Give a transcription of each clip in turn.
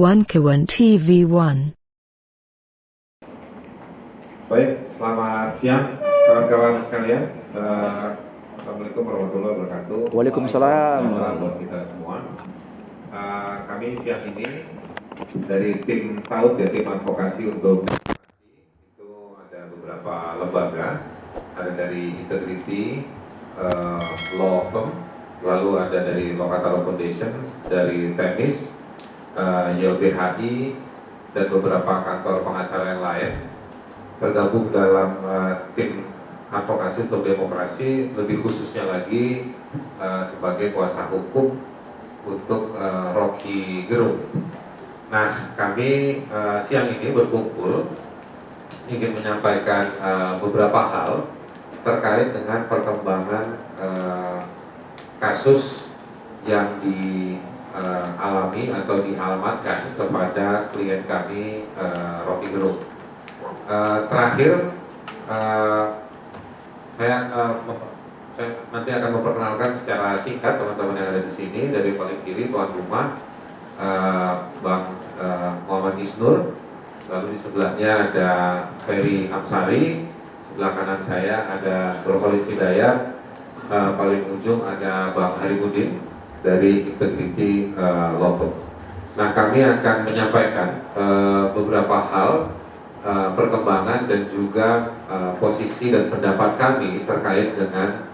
Wankawan TV1. Baik, selamat siang kawan-kawan sekalian. Assalamualaikum warahmatullahi wabarakatuh. Waalaikumsalam. Buat kita semua. Kami siang ini dari tim PAUD ya, tim advokasi untuk itu ada beberapa lembaga, ada dari Integrity Law Firm, lalu ada dari Lokataru Foundation, dari Temis, YLBHI, dan beberapa kantor pengacara yang lain tergabung dalam tim advokasi untuk demokrasi, lebih khususnya lagi sebagai kuasa hukum untuk Rocky Gerung. Nah, kami siang ini berkumpul ingin menyampaikan beberapa hal terkait dengan perkembangan kasus yang dialami atau dialamatkan kepada klien kami Rocky Gerung. Terakhir, saya nanti akan memperkenalkan secara singkat teman-teman yang ada di sini. Dari paling kiri tuan rumah Bang Muhammad Isnur, lalu di sebelahnya ada Ferry Amsari, sebelah kanan saya ada Nurholis Hidayat, paling ujung ada Bang Haribudin dari Integrity Law Firm. Nah, kami akan menyampaikan beberapa hal perkembangan dan juga posisi dan pendapat kami terkait dengan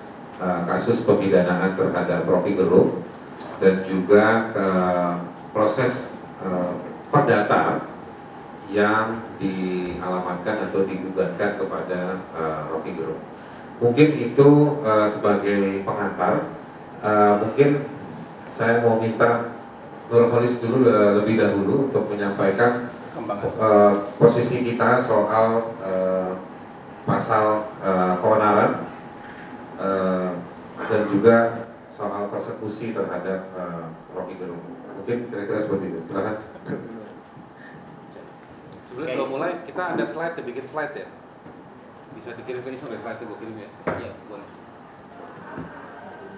kasus pemidanaan terhadap Rocky Gerung dan juga proses perdata yang dialamatkan atau digugatkan kepada Rocky Gerung. Mungkin itu sebagai pengantar. Mungkin saya mau minta Nurholis dulu lebih dahulu untuk menyampaikan posisi kita soal pasal keonaran dan juga soal persekusi terhadap Rocky Gerung. Mungkin kira-kira seperti itu. Silakan. Sebelum mulai, kita ada slide, bikin slide ya. Bisa dikirim ke Ismail slide itu, kirim ya. Iya, boleh.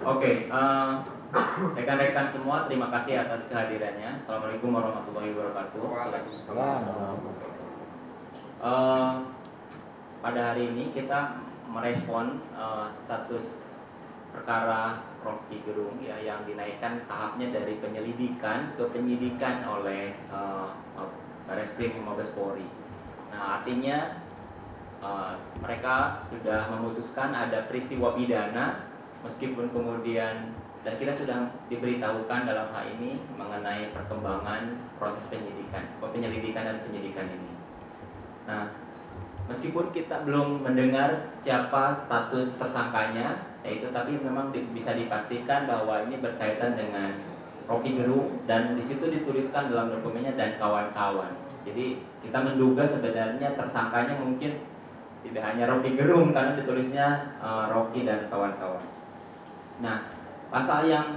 Oke, rekan-rekan semua, terima kasih atas kehadirannya. Assalamualaikum warahmatullahi wabarakatuh. Pada hari ini kita merespon status perkara Rocky Gerung ya, yang dinaikkan tahapnya dari penyelidikan ke penyidikan oleh Barreskrim Mabes Polri. Nah, artinya mereka sudah memutuskan ada peristiwa pidana, meskipun kemudian dan kita sudah diberitahukan dalam hal ini mengenai perkembangan proses penyelidikan dan penyidikan ini. Nah, meskipun kita belum mendengar siapa status tersangkanya, yaitu tapi memang bisa dipastikan bahwa ini berkaitan dengan Rocky Gerung dan di situ dituliskan dalam dokumennya dan kawan-kawan. Jadi kita menduga sebenarnya tersangkanya mungkin tidak hanya Rocky Gerung karena ditulisnya Rocky dan kawan-kawan. Nah, pasal yang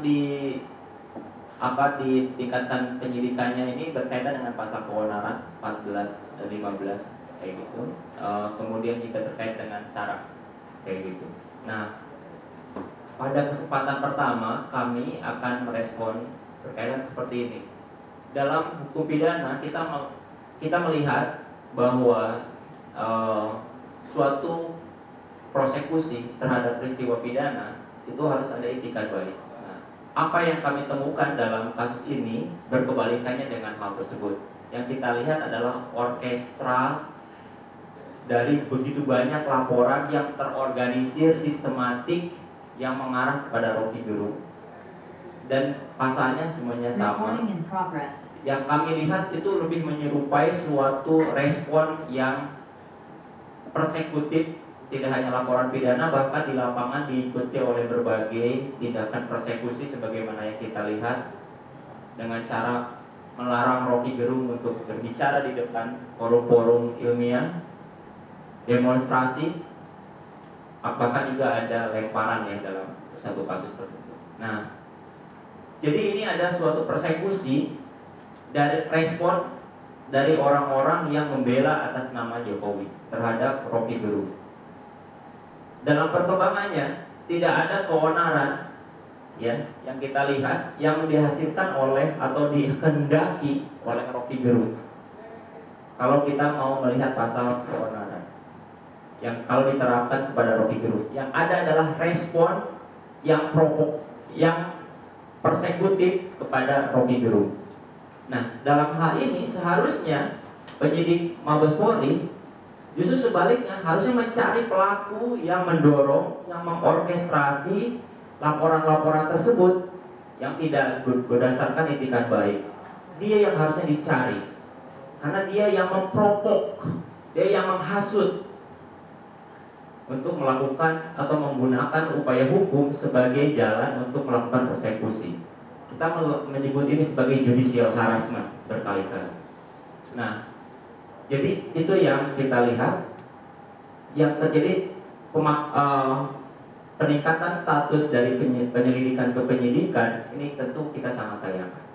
ditingkatkan penyidikannya ini berkaitan dengan pasal keonaran 14 dan 15 kayak gitu. Kemudian juga terkait dengan syarat kayak gitu. Nah, pada kesempatan pertama kami akan merespon berkaitan seperti ini. Dalam hukum pidana kita melihat bahwa suatu prosekusi terhadap peristiwa pidana itu harus ada itikat baik. Nah, apa yang kami temukan dalam kasus ini berkebalikannya dengan hal tersebut. Yang kita lihat adalah orkestra dari begitu banyak laporan yang terorganisir sistematik yang mengarah kepada Rocky Gerung. Dan pasalnya semuanya sama. Yang kami lihat itu lebih menyerupai suatu respon yang persekutif. Tidak hanya laporan pidana, bahkan di lapangan diikuti oleh berbagai tindakan persekusi sebagaimana yang kita lihat dengan cara melarang Rocky Gerung untuk berbicara di depan forum-forum ilmiah, demonstrasi, bahkan juga ada lemparan ya dalam satu kasus tertentu. Nah, jadi ini ada suatu persekusi dari respon dari orang-orang yang membela atas nama Jokowi terhadap Rocky Gerung. Dalam perkembangannya tidak ada keonaran ya, yang kita lihat yang dihasilkan oleh atau dikehendaki oleh Rocky Gerung. Kalau kita mau melihat pasal keonaran yang kalau diterapkan kepada Rocky Gerung, yang ada adalah respon yang yang persekutif kepada Rocky Gerung. Nah, dalam hal ini seharusnya penyidik Mabes Polri justru sebaliknya harusnya mencari pelaku yang mendorong, yang mengorkestrasi laporan-laporan tersebut yang tidak berdasarkan etikat baik. Dia yang harusnya dicari, karena dia yang memprovok, dia yang menghasut untuk melakukan atau menggunakan upaya hukum sebagai jalan untuk melakukan persekusi. Kita menyebut ini sebagai judicial harassment berkali-kali. Nah, jadi itu yang kita lihat yang terjadi peningkatan status dari penyelidikan ke penyidikan. Ini tentu kita sangat sayangkan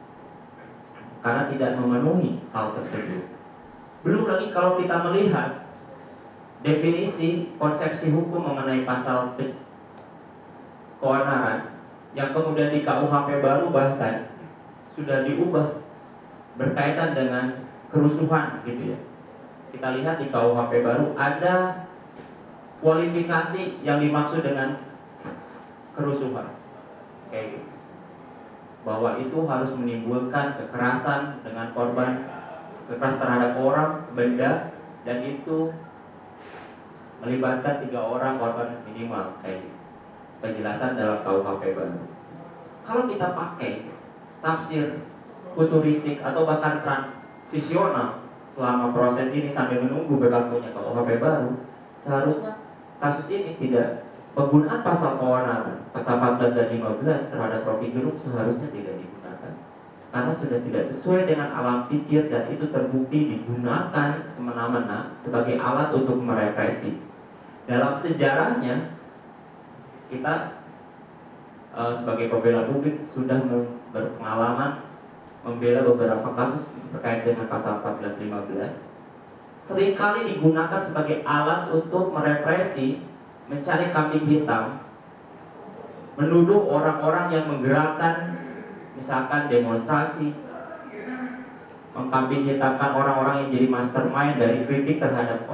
karena tidak memenuhi hal tersebut. Belum lagi kalau kita melihat definisi konsepsi hukum mengenai pasal keonaran yang kemudian di KUHP baru bahkan sudah diubah berkaitan dengan kerusuhan gitu ya. Kita lihat di KUHP baru ada kualifikasi yang dimaksud dengan kerusuhan, kayak gitu, bahwa itu harus menimbulkan kekerasan dengan korban, kekerasan terhadap orang, benda, dan itu melibatkan 3 orang korban minimal, kayak gitu. Penjelasan dalam KUHP baru. Kalau kita pakai tafsir futuristik atau bahkan transisional selama proses ini sampai menunggu berlakunya KUHP baru, seharusnya kasus ini tidak, penggunaan pasal keonaran pasal 14 dan 15 terhadap Rocky Gerung seharusnya tidak digunakan karena sudah tidak sesuai dengan alam pikir dan itu terbukti digunakan semena-mena sebagai alat untuk merepresi. Dalam sejarahnya kita sebagai pembela publik sudah berpengalaman membela beberapa kasus terkait dengan pasal 14-15, seringkali digunakan sebagai alat untuk merepresi, mencari kambing hitam, menuduh orang-orang yang menggerakkan misalkan demonstrasi, mengkambing hitamkan orang-orang yang jadi mastermind dari kritik terhadap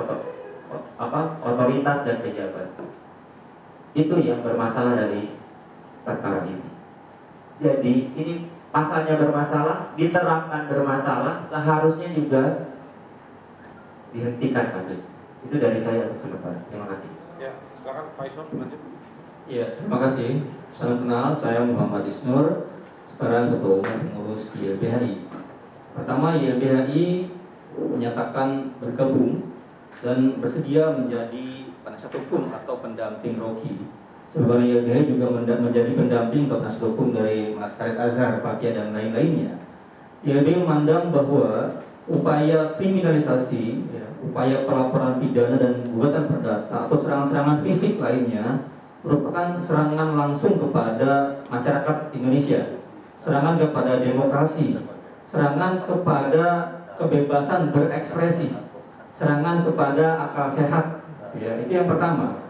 otoritas dan pejabat. Itu yang bermasalah dari perkara ini. Jadi ini pasalnya bermasalah, diterapkan bermasalah, seharusnya juga dihentikan kasus. Itu dari saya untuk sementara. Terima kasih. Ya, silakan Pak Isnur lanjut. Ya, terima kasih. Salam kenal, saya Muhammad Isnur, sekarang Ketua Umum Pengurus YLBHI. Pertama, YLBHI menyatakan bergabung dan bersedia menjadi penasihat hukum atau pendamping Rocky. Sebagaimana YLBHI juga menjadi pendamping atau penasihat hukum dari Mas Haris Azhar, Fathia, dan lain-lainnya. YLBHI memandang bahwa upaya kriminalisasi, upaya pelaporan pidana dan gugatan perdata atau serangan-serangan fisik lainnya merupakan serangan langsung kepada masyarakat Indonesia, serangan kepada demokrasi, serangan kepada kebebasan berekspresi, serangan kepada akal sehat. Ya, itu yang pertama.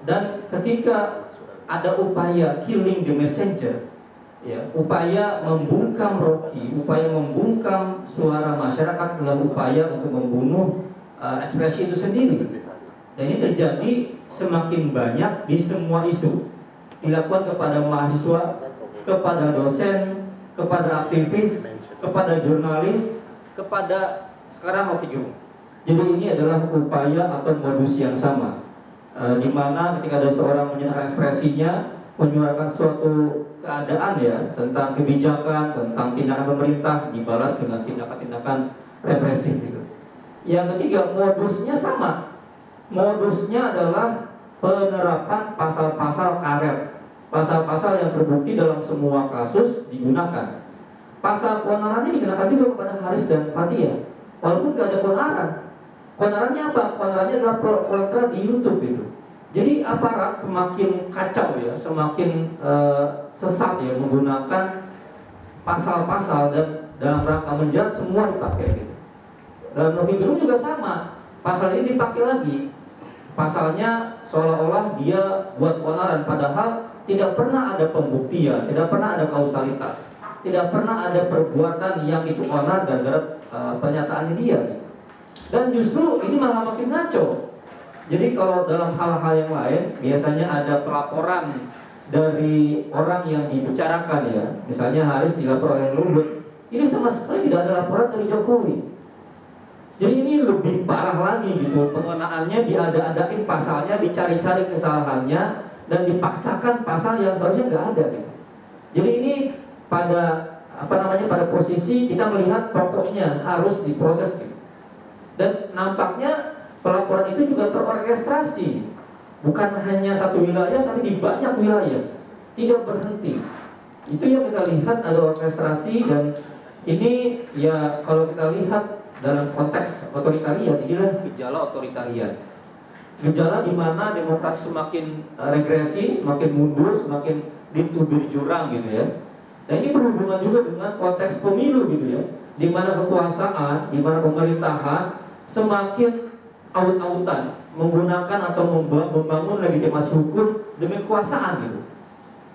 Dan ketika ada upaya killing the messenger, ya, upaya membungkam Rocky, upaya membungkam suara masyarakat adalah upaya untuk membunuh ekspresi itu sendiri. Dan ini terjadi semakin banyak di semua isu, dilakukan kepada mahasiswa, kepada dosen, kepada aktivis, kepada jurnalis, kepada sekarang Rocky Gerung. Jadi ini adalah upaya atau modus yang sama, di mana ketika ada seorang menyatakan ekspresinya, menyuarakan suatu keadaan ya tentang kebijakan, tentang tindakan pemerintah, dibalas dengan tindakan-tindakan represif gitu. Yang ketiga, modusnya sama. Modusnya adalah penerapan pasal-pasal karet, pasal-pasal yang terbukti dalam semua kasus digunakan. Pasal keonaran ini digunakan juga kepada Haris dan Fathia, walaupun tidak ada keonaran. Keonarannya apa? Keonarannya adalah pro kontra di YouTube itu. Jadi aparat semakin kacau ya, semakin sesat ya menggunakan pasal-pasal dan dalam rangka menjerat semua dipakai gitu. Dalam Rocky Gerung juga sama, pasal ini dipakai lagi. Pasalnya seolah-olah dia buat keonaran, padahal tidak pernah ada pembuktian, tidak pernah ada kausalitas, tidak pernah ada perbuatan yang itu onar gara-gara pernyataan dia. Dan justru ini malah makin ngaco. Jadi kalau dalam hal-hal yang lain biasanya ada pelaporan dari orang yang dibicarakan ya, misalnya Haris dilapor oleh Luhut, ini sama sekali tidak ada laporan dari Jokowi. Jadi ini lebih parah lagi gitu, pengenaannya diada-adain pasalnya, dicari-cari kesalahannya, dan dipaksakan pasal yang seharusnya nggak ada gitu. Jadi ini pada pada posisi kita melihat pokoknya harus diproses gitu. Dan nampaknya pelaporan itu juga terorkestrasi, bukan hanya satu wilayah tapi di banyak wilayah, tidak berhenti. Itu yang kita lihat ada orkestrasi, dan ini ya kalau kita lihat dalam konteks otoritarian, inilah gejala otoritarian. Gejala di mana demokrasi semakin regresi, semakin mundur, semakin ditubir jurang gitu ya. Dan ini berhubungan juga dengan konteks pemilu gitu ya, di mana kekuasaan, di mana pemerintahan semakin aut-autan menggunakan atau membangun legitimasi hukum demi kekuasaan gitu.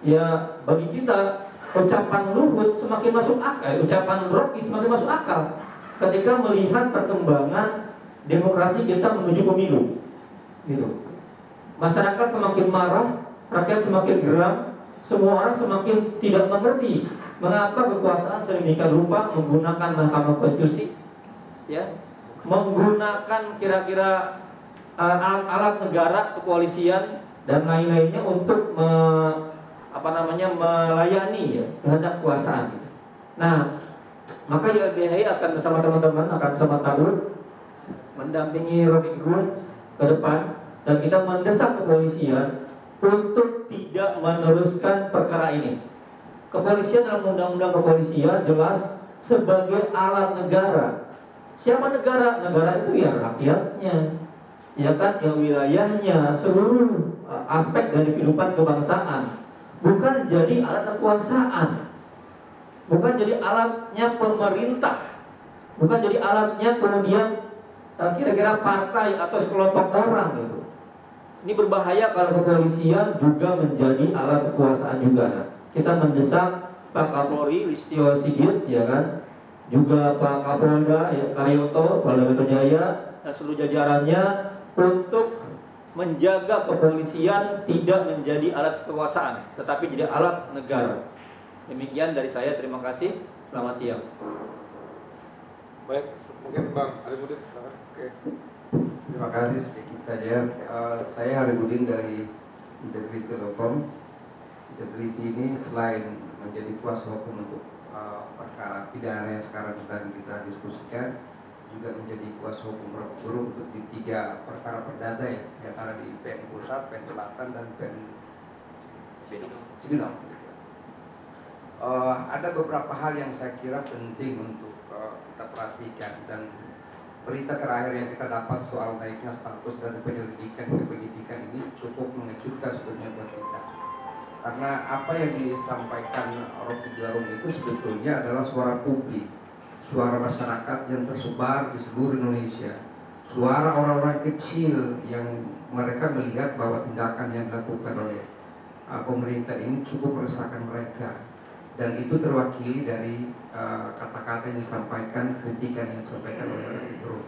Ya bagi kita ucapan Luhut semakin masuk akal, ucapan Rocky semakin masuk akal ketika melihat perkembangan demokrasi kita menuju pemilu gitu. Masyarakat semakin marah, rakyat semakin geram, semua orang semakin tidak mengerti mengapa kekuasaan sedemikian rupa menggunakan Mahkamah Konstitusi ya, menggunakan kira-kira alat-alat negara, kepolisian dan lain-lainnya untuk melayani ya kehendak kekuasaan. Nah, maka YLBHI akan bersama teman-teman akan bersama Taur mendampingi Rocky Gerung ke depan, dan kita mendesak kepolisian untuk tidak meneruskan perkara ini. Kepolisian dalam undang-undang kepolisian jelas sebagai alat negara. Siapa negara? Negara itu ya rakyatnya, ya kan, ya wilayahnya, seluruh aspek dari kehidupan kebangsaan. Bukan jadi alat kekuasaan, bukan jadi alatnya pemerintah, bukan jadi alatnya kemudian kira-kira partai atau sekelompok orang gitu. Ini berbahaya kalau kepolisian juga menjadi alat kekuasaan juga. Kita mendesak Pak Kapolri Listio Sigit ya kan, juga Pak Kapolda ya, Karyoto, Polda Metro Jaya dan seluruh jajarannya untuk menjaga kepolisian tidak menjadi alat kekuasaan, tetapi jadi alat negara. Demikian dari saya, terima kasih. Selamat siang. Baik, mungkin Bang Arifudin, silakan. Oke. Terima kasih, sedikit saja. Saya Arifudin dari Integrity Telekom. Integrity ini selain menjadi kuasa hukum untuk perkara pidana yang sekarang sedang kita diskusikan, juga menjadi kuasa hukum Rocky Gerung untuk di 3 perkara perdata ya, yang ada di PN Pusat, PN Selatan, dan PN Cibinong. Ada beberapa hal yang saya kira penting untuk kita perhatikan, dan berita terakhir yang kita dapat soal naiknya status dari penyelidikan ke penyidikan ini cukup mengejutkan sebetulnya buat kita. Karena apa yang disampaikan Rocky Gerung itu sebetulnya adalah suara publik, suara masyarakat yang tersebar di seluruh Indonesia, suara orang-orang kecil yang mereka melihat bahwa tindakan yang dilakukan oleh pemerintah ini cukup meresahkan mereka, dan itu terwakili dari kata-kata yang disampaikan, kritikan yang disampaikan oleh Rocky Gerung.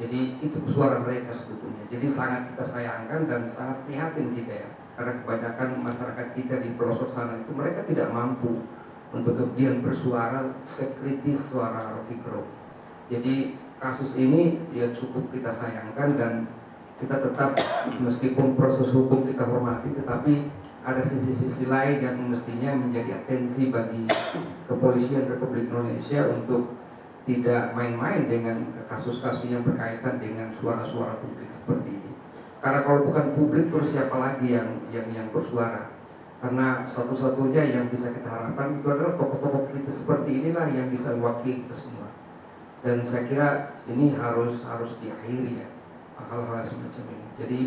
Jadi itu suara mereka sebetulnya. Jadi sangat kita sayangkan dan sangat prihatin kita ya, karena kebanyakan masyarakat kita di pelosok sana itu mereka tidak mampu untuk kemudian bersuara sekritis suara Rocky Gerung. Jadi kasus ini ya cukup kita sayangkan, dan kita tetap meskipun proses hukum kita hormati, tetapi ada sisi-sisi lain yang mestinya menjadi atensi bagi kepolisian Republik Indonesia untuk tidak main-main dengan kasus-kasus yang berkaitan dengan suara-suara publik seperti ini. Karena kalau bukan publik, terus siapa lagi yang bersuara? Karena satu-satunya yang bisa kita harapkan itu adalah tokoh-tokoh kita seperti inilah yang bisa mewakili kita semua. Dan saya kira ini harus diakhiri ya, hal-hal semacam ini. Jadi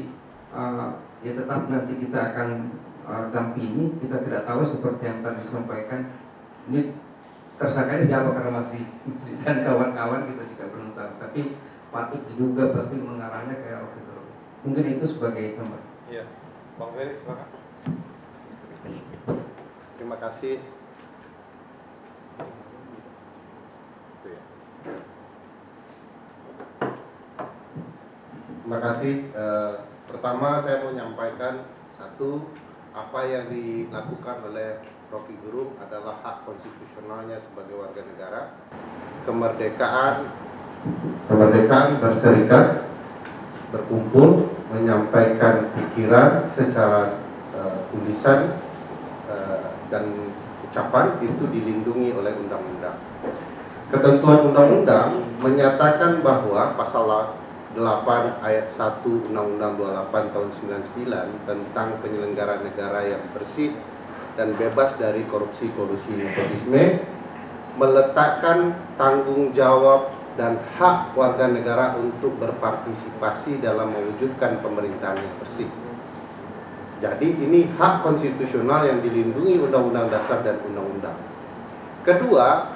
ya tetap nanti kita akan dampingi. Kita tidak tahu seperti yang tadi disampaikan, ini tersangkanya siapa karena masih dan kawan-kawan kita juga belum tahu. Tapi patut diduga pasti mengarahnya kayak Rocky Gerung. Mungkin itu sebagai gambar. Iya, Bang Ferry, silakan. Terima kasih. Terima kasih. Pertama saya mau menyampaikan satu, apa yang dilakukan oleh Rocky Gerung adalah hak konstitusionalnya sebagai warga negara. Kemerdekaan berserikat, berkumpul, menyampaikan pikiran secara tulisan dan ucapan itu dilindungi oleh undang-undang. Ketentuan undang-undang menyatakan bahwa pasal 8 ayat 1 Undang-Undang 28 tahun 99 tentang penyelenggara negara yang bersih dan bebas dari korupsi, kolusi, nepotisme meletakkan tanggung jawab dan hak warga negara untuk berpartisipasi dalam mewujudkan pemerintahan yang bersih. Jadi ini hak konstitusional yang dilindungi Undang-Undang Dasar dan Undang-Undang. Kedua,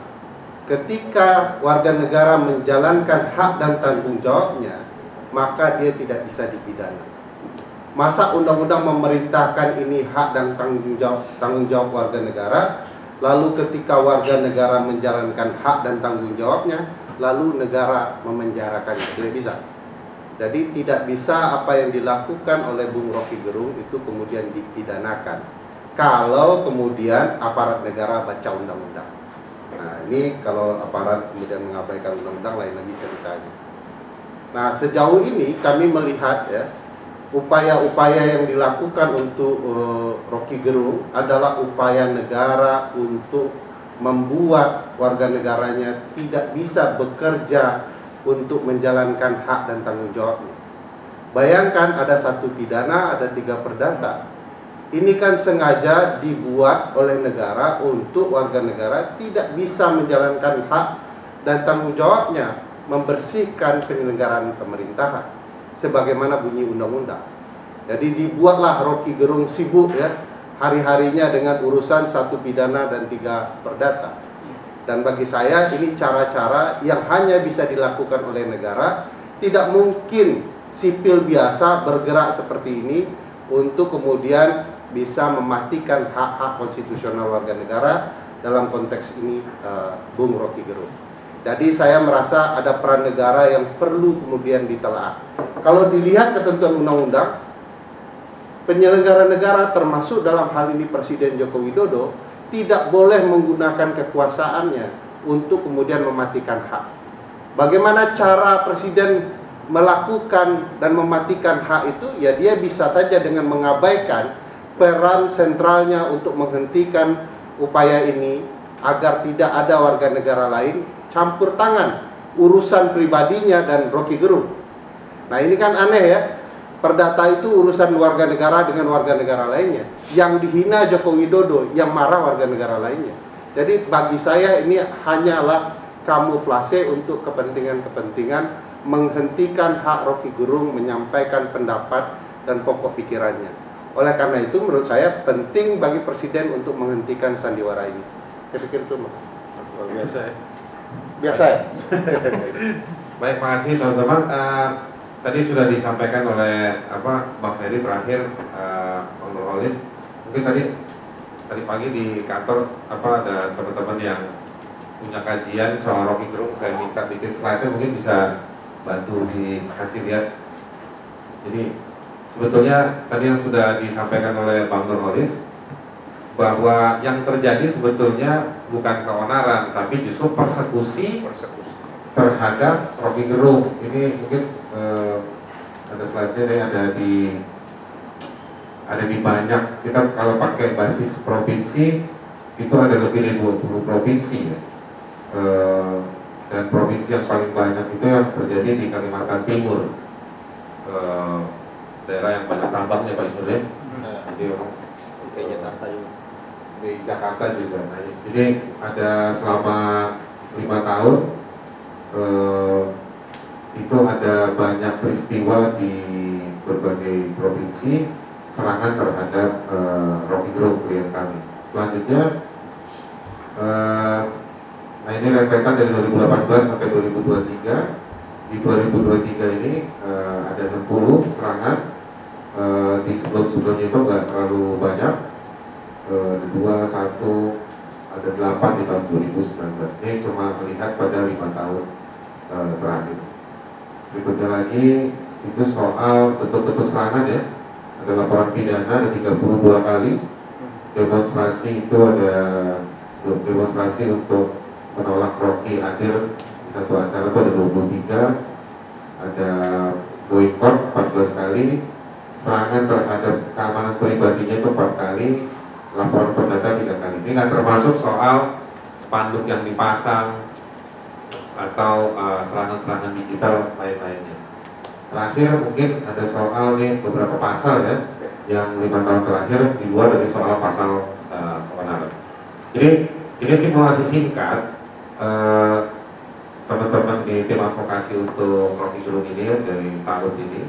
ketika warga negara menjalankan hak dan tanggung jawabnya, maka dia tidak bisa dipidana. Masa undang-undang memerintahkan ini hak dan tanggung jawab warga negara, lalu ketika warga negara menjalankan hak dan tanggung jawabnya, lalu negara memenjarakannya? Tidak bisa. Jadi tidak bisa apa yang dilakukan oleh Bung Rocky Gerung itu kemudian dipidanakan kalau kemudian aparat negara baca undang-undang. Nah ini kalau aparat kemudian mengabaikan undang-undang, lain lagi ceritanya. Nah sejauh ini kami melihat ya, upaya-upaya yang dilakukan untuk Rocky Gerung adalah upaya negara untuk membuat warga negaranya tidak bisa bekerja untuk menjalankan hak dan tanggung jawabnya. Bayangkan ada 1 pidana, ada 3 perdata. Ini kan sengaja dibuat oleh negara untuk warga negara tidak bisa menjalankan hak dan tanggung jawabnya, membersihkan penyelenggaraan pemerintahan sebagaimana bunyi undang-undang. Jadi dibuatlah Rocky Gerung sibuk ya hari-harinya dengan urusan 1 pidana dan 3 perdata. Dan bagi saya ini cara-cara yang hanya bisa dilakukan oleh negara. Tidak mungkin sipil biasa bergerak seperti ini untuk kemudian bisa mematikan hak-hak konstitusional warga negara, dalam konteks ini Bung Rocky Gerung. Jadi saya merasa ada peran negara yang perlu kemudian ditelaah. Kalau dilihat ketentuan undang-undang, penyelenggara negara termasuk dalam hal ini Presiden Joko Widodo tidak boleh menggunakan kekuasaannya untuk kemudian mematikan hak. Bagaimana cara Presiden melakukan dan mematikan hak itu? Ya dia bisa saja dengan mengabaikan peran sentralnya untuk menghentikan upaya ini agar tidak ada warga negara lain campur tangan urusan pribadinya dan Rocky Gerung. Nah ini kan aneh ya. Perdata itu urusan warga negara dengan warga negara lainnya. Yang dihina Joko Widodo, yang marah warga negara lainnya. Jadi bagi saya ini hanyalah kamuflase untuk kepentingan-kepentingan menghentikan hak Rocky Gerung menyampaikan pendapat dan pokok pikirannya. Oleh karena itu menurut saya penting bagi Presiden untuk menghentikan sandiwara ini. Saya pikir itu luar biasa ya. Biasa ya. Baik, makasih teman-teman. Tadi sudah disampaikan oleh Bang Ferry terakhir, Bang Nurholis. Mungkin tadi pagi di kantor ada teman-teman yang punya kajian soal Rocky Gerung. Saya minta bikin slide-nya, mungkin bisa bantu dikasih lihat. Jadi sebetulnya tadi yang sudah disampaikan oleh Bang Nurholis bahwa yang terjadi sebetulnya bukan keonaran, tapi justru persekusi terhadap Rocky Gerung. Ini mungkin ada slide-nya, ada di banyak. Kita kalau pakai basis provinsi itu ada lebih dari 20 provinsi ya. Dan provinsi yang paling banyak itu yang terjadi di Kalimantan Timur, daerah yang banyak tambangnya Pak Isnur ya. Jadi Jakarta juga. Di Jakarta juga. Nah, jadi ada selama 5 tahun itu ada banyak peristiwa di berbagai provinsi serangan terhadap Rocky Gerung, klien kami. Selanjutnya, nah ini rentetan dari 2018 sampai 2023. Di 2023 ini ada 60 serangan. Di sebelum-sebelumnya itu nggak terlalu banyak. 2, 1, ada 8 di tahun 2019. Ini cuma melihat pada 5 tahun terakhir. Berikutnya lagi itu soal bentuk-bentuk serangan ya. Ada laporan pidana ada 32 kali. Demonstrasi itu ada demonstrasi untuk menolak Rocky hadir di satu acara itu ada 23. Ada boikot 14 kali. Serangan terhadap keamanan pribadinya itu 4 kali. Laporan perdata 3 kali. Ini nggak termasuk soal spanduk yang dipasang atau serangan-serangan digital lain-lainnya. Terakhir mungkin ada soal nih beberapa pasal ya yang 5 tahun terakhir di luar dari soal pasal keonaran. Jadi ini simulasi singkat teman-teman di tim advokasi untuk Rocky Gerung ini dari tahun ini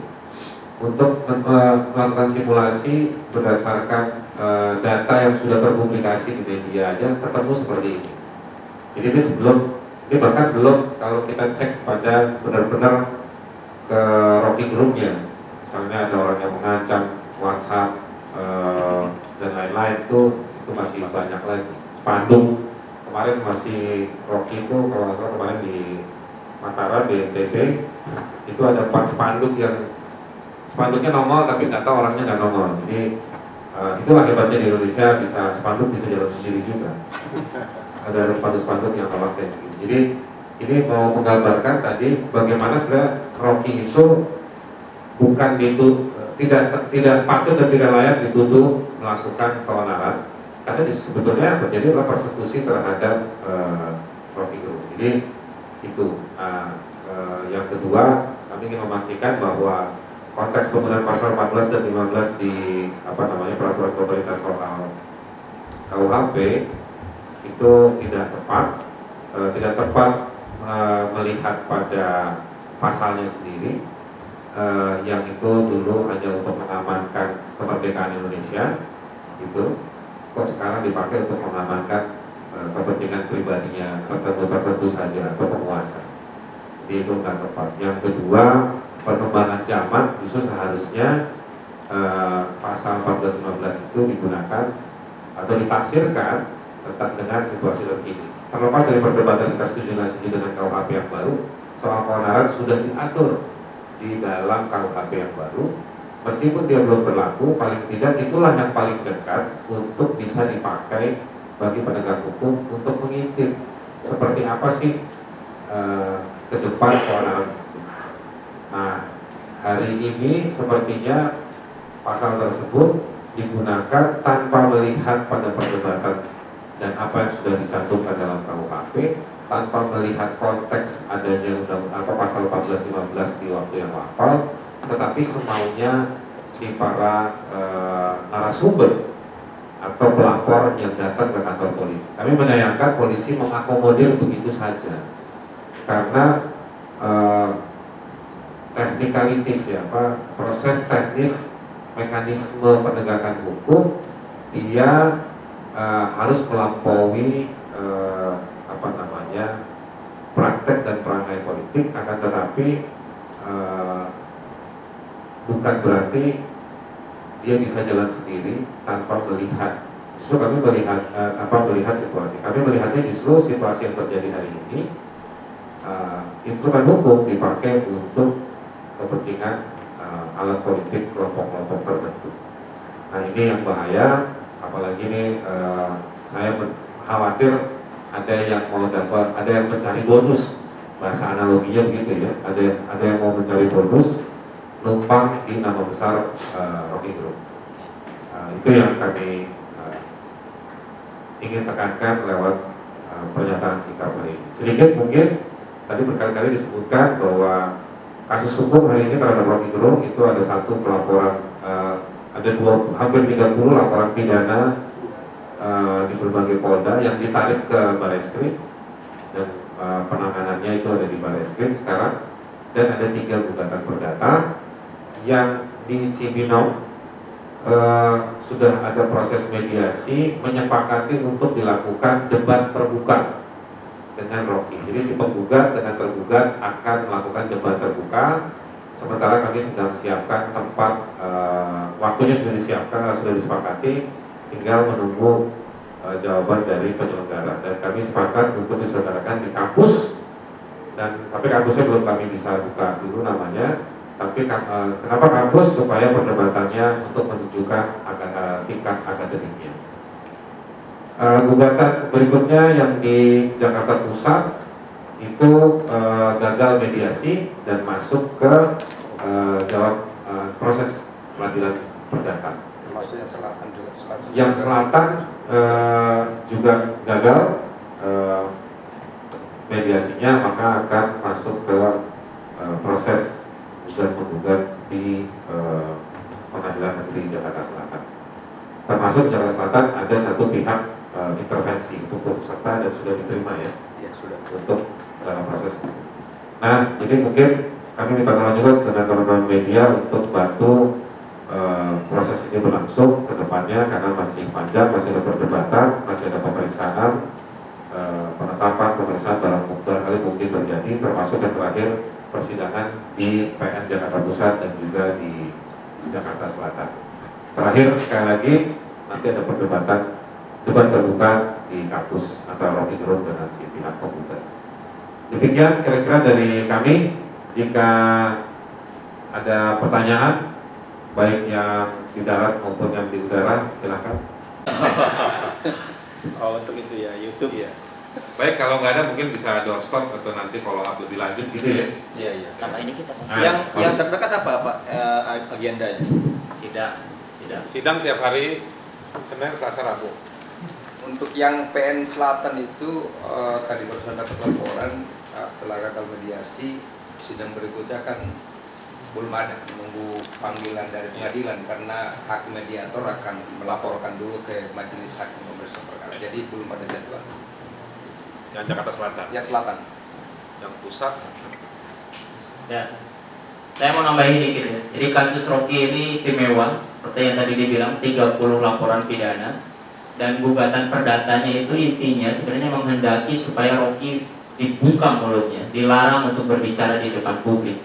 untuk melakukan simulasi berdasarkan data yang sudah terpublikasi di media aja ketemu seperti ini. Jadi ini bahkan belum kalau kita cek pada benar-benar ke Rocky Gerungnya, misalnya ada orang yang mengancam WhatsApp dan lain-lain itu masih banyak lagi. Spanduk kemarin masih Rocky itu kalau nggak salah kemarin di Mataram di NTB itu ada 4 spanduk yang spanduknya nongol tapi nggak tahu orangnya nggak nongol. Jadi itulah hebatnya di Indonesia, bisa spanduk bisa jalan sendiri juga. Ada spanduk-spanduk yang nolak kayak gitu. Jadi ini mau menggambarkan tadi bagaimana sebenarnya Rocky itu bukan tidak patut dan tidak layak dituduh melakukan keonaran karena sebetulnya terjadi adalah persekusi terhadap Rocky Gerung. Jadi itu yang kedua kami ingin memastikan bahwa konteks penggunaan pasal 14 dan 15 di peraturan pemerintah soal KUHP itu tidak tepat melihat pada pasalnya sendiri yang itu dulu hanya untuk mengamankan kemerdekaan Indonesia gitu, kok sekarang dipakai untuk mengamankan kepentingan pribadinya tertentu saja atau penguasa. Jadi itu nggak tepat. Yang kedua, perkembangan zaman justru seharusnya pasal 14-15 itu digunakan atau ditafsirkan tentang dengan situasi terkini. Terlepas dari perdebatan kita setuju nggak setuju dengan KUHP yang baru, soal keonaran sudah diatur di dalam KUHP yang baru. Meskipun dia belum berlaku, paling tidak itulah yang paling dekat untuk bisa dipakai bagi penegak hukum untuk mengintip seperti apa sih ke depan keonaran itu. Nah, hari ini sepertinya pasal tersebut digunakan tanpa melihat pada perdebatan dan apa yang sudah dicantumkan dalam KUHP, tanpa melihat konteks adanya pasal 14-15 di waktu yang lampau, tetapi semaunya si para narasumber atau pelapor yang datang ke kantor polisi. Kami menyayangkan polisi mengakomodir begitu saja karena teknikalitis ya, proses teknis mekanisme penegakan hukum dia harus melampaui praktek dan perangai politik, akan tetapi bukan berarti dia bisa jalan sendiri tanpa melihat. Justru kami melihat situasi. Kami melihatnya justru situasi yang terjadi hari ini, instrumen hukum dipakai untuk kepentingan alat politik kelompok-kelompok tertentu. Nah ini yang bahaya, apalagi ini saya khawatir ada yang mau dapat, ada yang mencari bonus, bahasa analoginya begitu ya, ada yang mau mencari bonus numpang di nama besar Rocky Gerung. Itu yang kami ingin tekankan lewat pernyataan sikap hari ini. Sedikit mungkin tadi berkali-kali disebutkan bahwa kasus hukum hari ini terhadap Rocky Gerung itu ada satu pelaporan, ada hampir 30 laporan pidana di berbagai polda yang ditarik ke Barreskrim dan penanganannya itu ada di Barreskrim sekarang, dan ada 3 gugatan perdata yang di Cibinong sudah ada proses mediasi menyepakati untuk dilakukan debat terbuka dengan Rocky. Jadi si penggugat dengan tergugat akan melakukan debat terbuka, sementara kami sedang siapkan tempat, waktunya sudah disepakati tinggal menunggu jawaban dari penyelenggara. Dan kami sepakat untuk diselenggarakan di kampus, dan tapi kampusnya belum kami bisa buka dulu namanya. Tapi kenapa kampus? Supaya perdebatannya untuk menunjukkan tingkat akademiknya. Gugatan berikutnya yang di Jakarta Pusat itu gagal mediasi dan masuk ke proses peradilan perdata. Termasuk yang selatan juga. Yang selatan juga gagal mediasinya, maka akan masuk ke proses gugat-menggugat di Pengadilan Negeri Jakarta Selatan. Termasuk di Jakarta Selatan ada satu pihak intervensi untuk turut serta dan sudah diterima ya, sudah. untuk dalam proses. Nah, jadi mungkin kami minta tolong juga dengan teman-teman media untuk bantu proses ini berlangsung ke depannya, karena masih panjang, masih ada perdebatan, masih ada pemeriksaan, penetapan pemeriksaan barang bukti kali mungkin terjadi, termasuk yang terakhir persidangan di PN Jakarta Pusat dan juga di Jakarta Selatan. Terakhir sekali lagi nanti ada perdebatan debat terbuka di kampus antara Rocky Gerung dengan si pihak komputer. Demikian kira-kira dari kami. Jika ada pertanyaan baik yang di darat maupun yang di udara, silakan. Oh, untuk itu ya, YouTube ya. Baik, kalau nggak ada mungkin bisa doorstop atau nanti follow up lebih lanjut gitu ya. Iya, iya. Nama ini kita Yang terdekat apa Pak agendanya? Sidang tiap hari Senin, Selasa, Rabu. Untuk yang PN Selatan itu tadi barusan dapat laporan setelah gagal mediasi, sidang berikutnya kan belum ada, menunggu panggilan dari pengadilan karena hakim mediator akan melaporkan dulu ke majelis hakim pemeriksaan perkara. Jadi belum ada jadwal. Yang Jakarta Selatan. Yang selatan. Yang pusat. Ya, saya mau nambahin dikit ya. Jadi kasus Rocky ini istimewa, seperti yang tadi dibilang 30 laporan pidana, dan gugatan perdatanya itu intinya sebenarnya menghendaki supaya Rocky dibuka mulutnya, dilarang untuk berbicara di depan publik.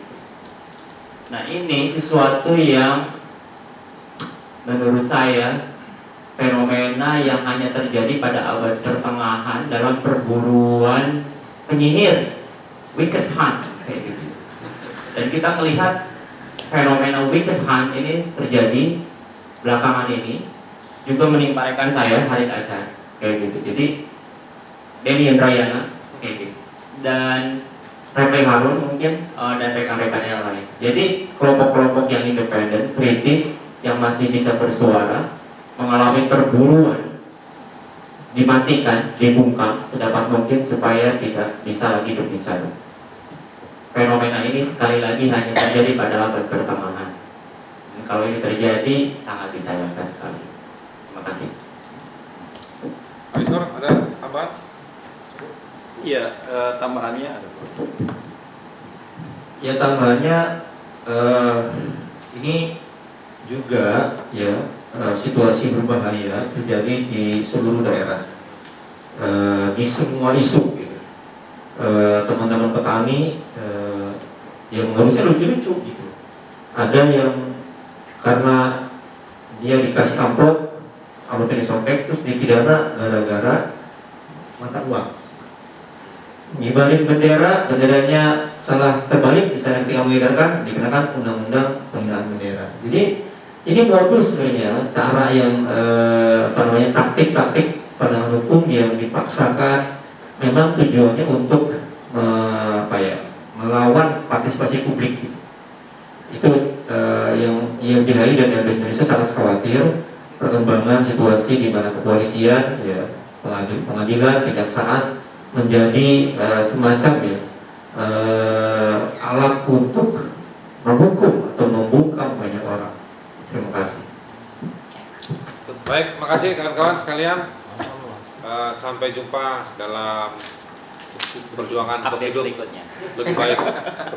Nah, ini sesuatu yang menurut saya fenomena yang hanya terjadi pada abad pertengahan dalam perburuan penyihir, wicked hunt kayak gitu. Dan kita melihat fenomena wicked hunt ini terjadi belakangan ini juga menimpa rekan saya Haris Asyar kayak gitu. Jadi Denny Indrayana kayak gitu, dan Repe Harun mungkin dan rekan-rekan yang lain. Jadi kelompok-kelompok yang independen, kritis, yang masih bisa bersuara, mengalami perburuan, dimatikan, dibungkam sedapat mungkin supaya tidak bisa lagi berbicara. Fenomena ini sekali lagi hanya terjadi pada abad pertengahan. Dan kalau ini terjadi sangat disayangkan sekali. Terima kasih. Pak Isnur, ada tambahan? Iya, tambahannya ada. Ya, tambahannya ini juga ya situasi berbahaya terjadi di seluruh daerah, di semua isu gitu. Teman-teman petani yang harusnya lucu-lucu gitu, ada yang karena dia dikasih amplop ini sobek terus dipidana gara-gara mata uang, ngibarin benderanya salah terbalik, misalnya ketika mengedarkan dikenakan undang-undang penghinaan bendera. Jadi ini modus sebenarnya, cara yang taktik-taktik penegakan hukum yang dipaksakan, memang tujuannya untuk melawan partisipasi publik. Itu yang YLBHI dan LBH Indonesia sangat khawatir perkembangan situasi di mana kepolisian, ya, pengadilan, kejaksaan menjadi semacam ya alat untuk menghukum atau membungkam banyak orang. Terima kasih. Baik, makasih kawan-kawan sekalian. Sampai jumpa dalam perjuangan untuk Update hidup berikutnya. lebih baik.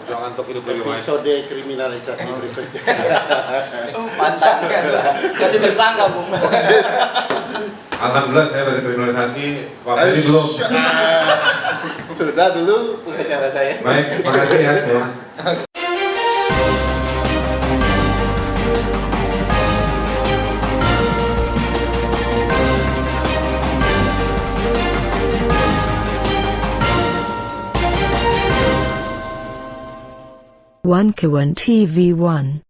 Perjuangan untuk hidup lebih baik. Episode kriminalisasi berikutnya. Pantang kan? Kasih tersangka, Bung. Alhamdulillah saya dari kriminalisasi, Pak ini belum. Sudah dulu pengacara saya. Baik, makasih ya semua. One Kawan TV 1.